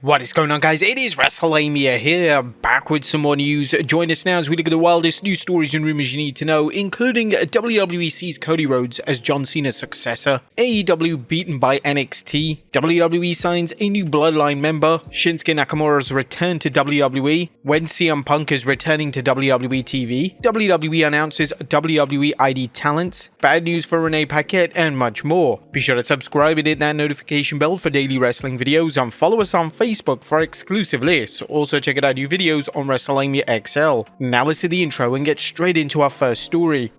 What is going on, guys? It is Wrestlelamia here, back with some more news. Join us now as we look at the wildest news stories and rumors you need to know, including WWE sees Cody Rhodes as John Cena's successor, AEW Beaten by NXT, WWE signs a new Bloodline member, Shinsuke Nakamura's return to WWE, when CM Punk is returning to WWE TV, WWE announces WWE ID talents, bad news for Renee, Paquette, and much more. Be sure to subscribe and hit that notification bell for daily wrestling videos, and follow us on Facebook for exclusive lists. Also check out our new videos on Wrestlelamia XL. Now let's see the intro and get straight into our first story.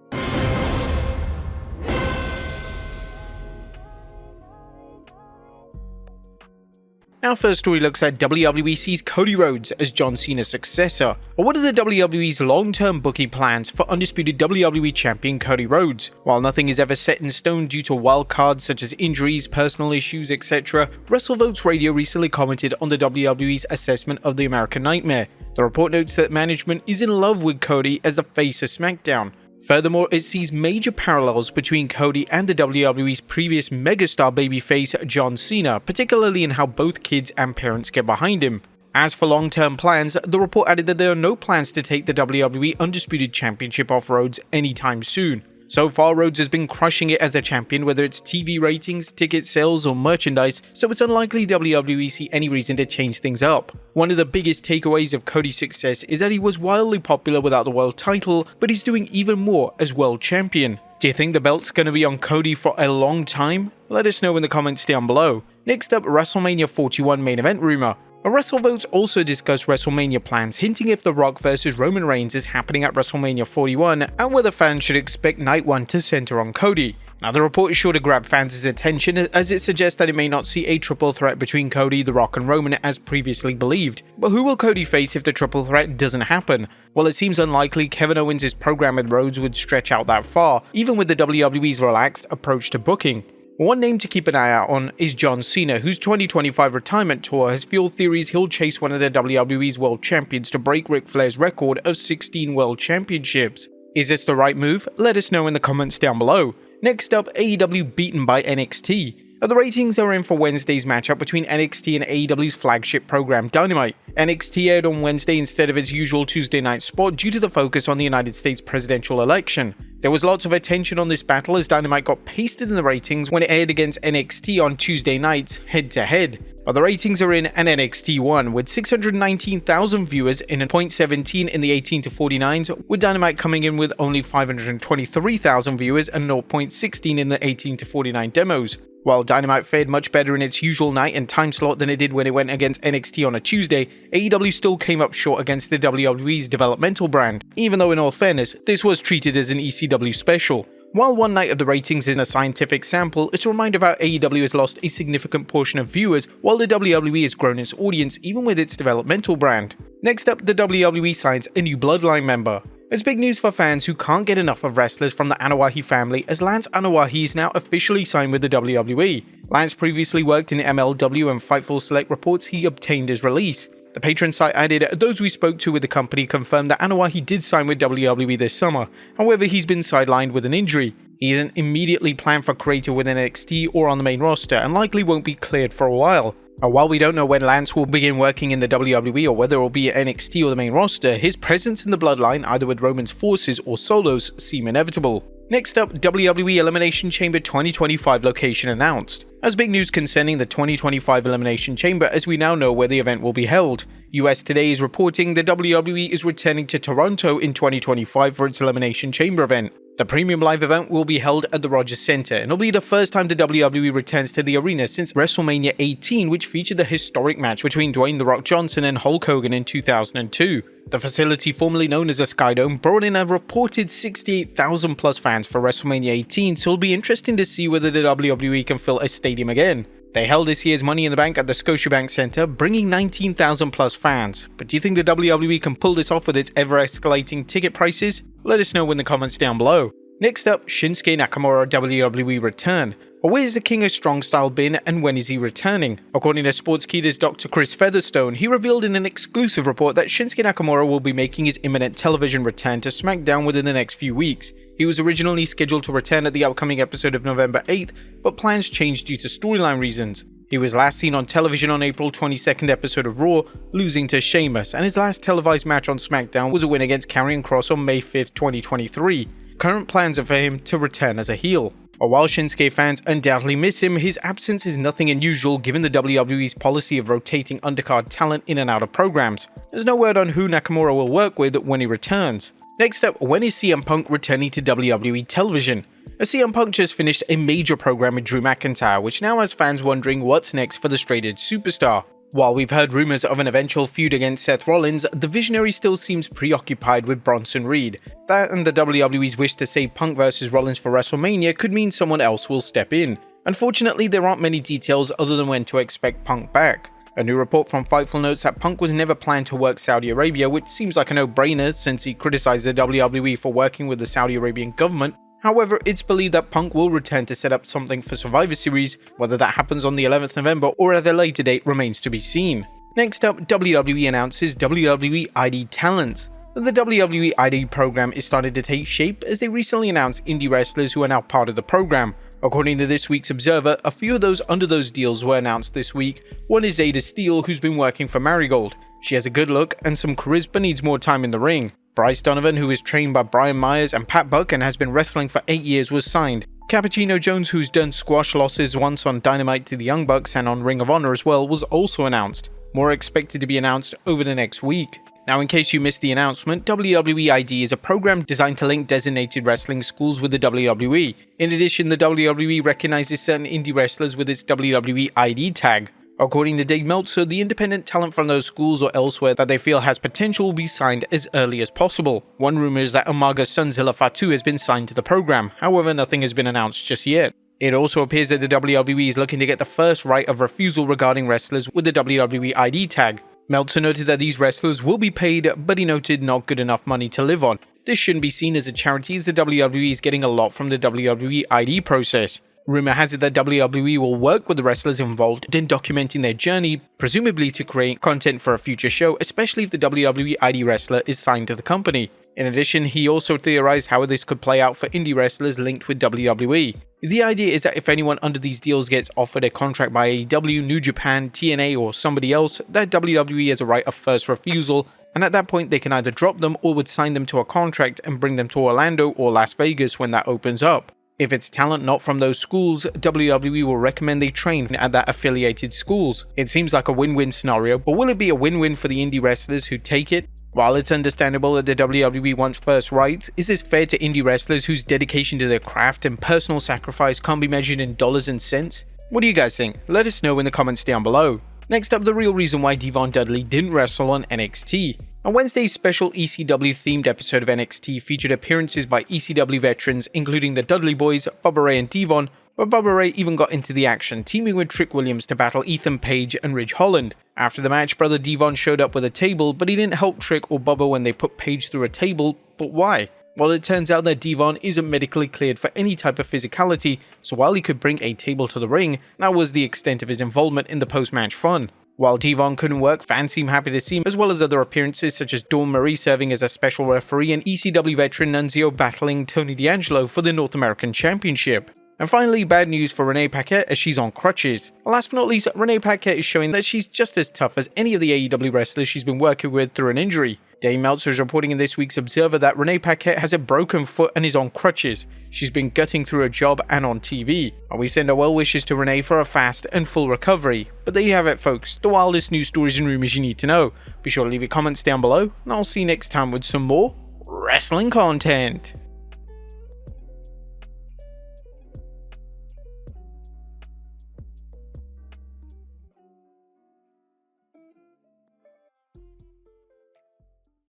Our first story looks at WWE sees Cody Rhodes as John Cena's successor. But what are the WWE's long-term booking plans for undisputed WWE champion Cody Rhodes? While nothing is ever set in stone due to wild cards such as injuries, personal issues, etc., WrestleVotes Radio recently commented on the WWE's assessment of the American Nightmare. The report notes that management is in love with Cody as the face of SmackDown. Furthermore, it sees major parallels between Cody and the WWE's previous megastar babyface John Cena, particularly in how both kids and parents get behind him. As for long-term plans, the report added that there are no plans to take the WWE Undisputed Championship off Rhodes anytime soon. So far, Rhodes has been crushing it as a champion, whether it's TV ratings, ticket sales, or merchandise, so it's unlikely WWE see any reason to change things up. One of the biggest takeaways of Cody's success is that he was wildly popular without the world title, but he's doing even more as world champion. Do you think the belt's going to be on Cody for a long time? Let us know in the comments down below. Next up, WrestleMania 41 main event rumor. WrestleVotes also discussed WrestleMania plans, hinting if The Rock vs Roman Reigns is happening at WrestleMania 41 and whether fans should expect Night 1 to center on Cody. Now, the report is sure to grab fans' attention as it suggests that it may not see a triple threat between Cody, The Rock, and Roman as previously believed. But who will Cody face if the triple threat doesn't happen? Well, it seems unlikely Kevin Owens' program with Rhodes would stretch out that far, even with the WWE's relaxed approach to booking. One name to keep an eye out on is John Cena, whose 2025 retirement tour has fueled theories he'll chase one of the WWE's world champions to break Ric Flair's record of 16 world championships. Is this the right move? Let us know in the comments down below. Next up, AEW Beaten by NXT. The ratings are in for Wednesday's matchup between NXT and AEW's flagship program Dynamite. NXT aired on Wednesday instead of its usual Tuesday night spot due to the focus on the United States presidential election. There was lots of attention on this battle as Dynamite got pasted in the ratings when it aired against NXT on Tuesday nights head-to-head. But the ratings are in and NXT won, with 619,000 viewers in a .17 in the 18 to 49s, with Dynamite coming in with only 523,000 viewers and 0.16 in the 18 to 49 demos. While Dynamite fared much better in its usual night and time slot than it did when it went against NXT on a Tuesday, AEW still came up short against the WWE's developmental brand, even though in all fairness, this was treated as an ECW special. While one night of the ratings isn't a scientific sample, it's a reminder of how AEW has lost a significant portion of viewers, while the WWE has grown its audience even with its developmental brand. Next up, the WWE signs a new Bloodline member. It's big news for fans who can't get enough of wrestlers from the Anoa'i family, as Lance Anoa'i is now officially signed with the WWE. Lance previously worked in MLW, and Fightful Select reports he obtained his release. The Patreon site added, those we spoke to with the company confirmed that Anoa'i did sign with WWE this summer, however he's been sidelined with an injury. He isn't immediately planned for creator with NXT or on the main roster, and likely won't be cleared for a while. While we don't know when Lance will begin working in the WWE or whether it will be at NXT or the main roster, his presence in the Bloodline, either with Roman's forces or solos, seem inevitable. Next up, WWE Elimination Chamber 2025 location announced. As big news concerning the 2025 Elimination Chamber, as we now know where the event will be held. US Today is reporting the WWE is returning to Toronto in 2025 for its Elimination Chamber event. The premium live event will be held at the Rogers Center, and it'll be the first time the WWE returns to the arena since WrestleMania 18, which featured the historic match between Dwayne "The Rock" Johnson and Hulk Hogan in 2002. The facility, formerly known as a Skydome, brought in a reported 68,000 plus fans for WrestleMania 18, so it'll be interesting to see whether the WWE can fill a stadium again. They held this year's Money in the Bank at the Scotiabank Center, bringing 19,000 plus fans. But do you think the WWE can pull this off with its ever-escalating ticket prices? Let us know in the comments down below. Next up, Shinsuke Nakamura WWE return. But where's the King of Strong Style been and when is he returning? According to Sportskeeda's Dr. Chris Featherstone, he revealed in an exclusive report that Shinsuke Nakamura will be making his imminent television return to SmackDown within the next few weeks. He was originally scheduled to return at the upcoming episode of November 8th, but plans changed due to storyline reasons. He was last seen on television on April 22nd episode of Raw, losing to Sheamus, and his last televised match on SmackDown was a win against Karrion Kross on May 5th, 2023. Current plans are for him to return as a heel. While Shinsuke fans undoubtedly miss him, his absence is nothing unusual given the WWE's policy of rotating undercard talent in and out of programs. There's no word on who Nakamura will work with when he returns. Next up, when is CM Punk returning to WWE television? CM Punk just finished a major program with Drew McIntyre, which now has fans wondering what's next for the straight-edge superstar. While we've heard rumors of an eventual feud against Seth Rollins, the Visionary still seems preoccupied with Bronson Reed. That and the WWE's wish to save Punk vs Rollins for WrestleMania could mean someone else will step in. Unfortunately, there aren't many details other than when to expect Punk back. A new report from Fightful notes that Punk was never planned to work Saudi Arabia, which seems like a no-brainer since he criticized the WWE for working with the Saudi Arabian government. However, it's believed that Punk will return to set up something for Survivor Series. Whether that happens on the 11th November or at a later date remains to be seen. Next up, WWE announces WWE ID Talents. The WWE ID program is starting to take shape as they recently announced indie wrestlers who are now part of the program. According to this week's Observer, a few of those under those deals were announced this week. One is Zeta Steele, who's been working for Marigold. She has a good look and some charisma but needs more time in the ring. Bryce Donovan, who is trained by Brian Myers and Pat Buck and has been wrestling for 8 years, was signed. Cappuccino Jones, who's done squash losses once on Dynamite to the Young Bucks and on Ring of Honor as well, was also announced. More expected to be announced over the next week. Now, in case you missed the announcement, WWE ID is a program designed to link designated wrestling schools with the WWE. In addition, the WWE recognizes certain indie wrestlers with its WWE ID tag. According to Dave Meltzer, the independent talent from those schools or elsewhere that they feel has potential will be signed as early as possible. One rumor is that Umaga's son Zilla Fatu has been signed to the program, however nothing has been announced just yet. It also appears that the WWE is looking to get the first right of refusal regarding wrestlers with the WWE ID tag. Meltzer noted that these wrestlers will be paid, but he noted not good enough money to live on. This shouldn't be seen as a charity as the WWE is getting a lot from the WWE ID process. Rumor has it that WWE will work with the wrestlers involved in documenting their journey, presumably to create content for a future show, especially if the WWE ID wrestler is signed to the company. In addition, he also theorized how this could play out for indie wrestlers linked with WWE. The idea is that if anyone under these deals gets offered a contract by AEW, New Japan, TNA, or somebody else, that WWE has a right of first refusal, and at that point they can either drop them or would sign them to a contract and bring them to Orlando or Las Vegas when that opens up. If it's talent not from those schools, WWE will recommend they train at that affiliated schools. It seems like a win-win scenario, but will it be a win-win for the indie wrestlers who take it? While it's understandable that the WWE wants first rights, is this fair to indie wrestlers whose dedication to their craft and personal sacrifice can't be measured in dollars and cents? What do you guys think? Let us know in the comments down below. Next up, the real reason why Devon Dudley didn't wrestle on NXT. On Wednesday's special ECW-themed episode of NXT featured appearances by ECW veterans including the Dudley Boys, Bubba Ray and Devon, where Bubba Ray even got into the action, teaming with Trick Williams to battle Ethan Page and Ridge Holland. After the match, brother Devon showed up with a table, but he didn't help Trick or Bubba when they put Page through a table, but why? Well, it turns out that Devon isn't medically cleared for any type of physicality, so while he could bring a table to the ring, that was the extent of his involvement in the post-match fun. While Devon couldn't work, fans seemed happy to see him, as well as other appearances such as Dawn Marie serving as a special referee and ECW veteran Nunzio battling Tony D'Angelo for the North American Championship. And finally, bad news for Renee Paquette as she's on crutches. Last but not least, Renee Paquette is showing that she's just as tough as any of the AEW wrestlers she's been working with through an injury. Dave Meltzer is reporting in this week's Observer that Renee Paquette has a broken foot and is on crutches. She's been gutting through a job and on TV. And we send our well wishes to Renee for a fast and full recovery. But there you have it, folks, the wildest news stories and rumors you need to know. Be sure to leave your comments down below, and I'll see you next time with some more wrestling content.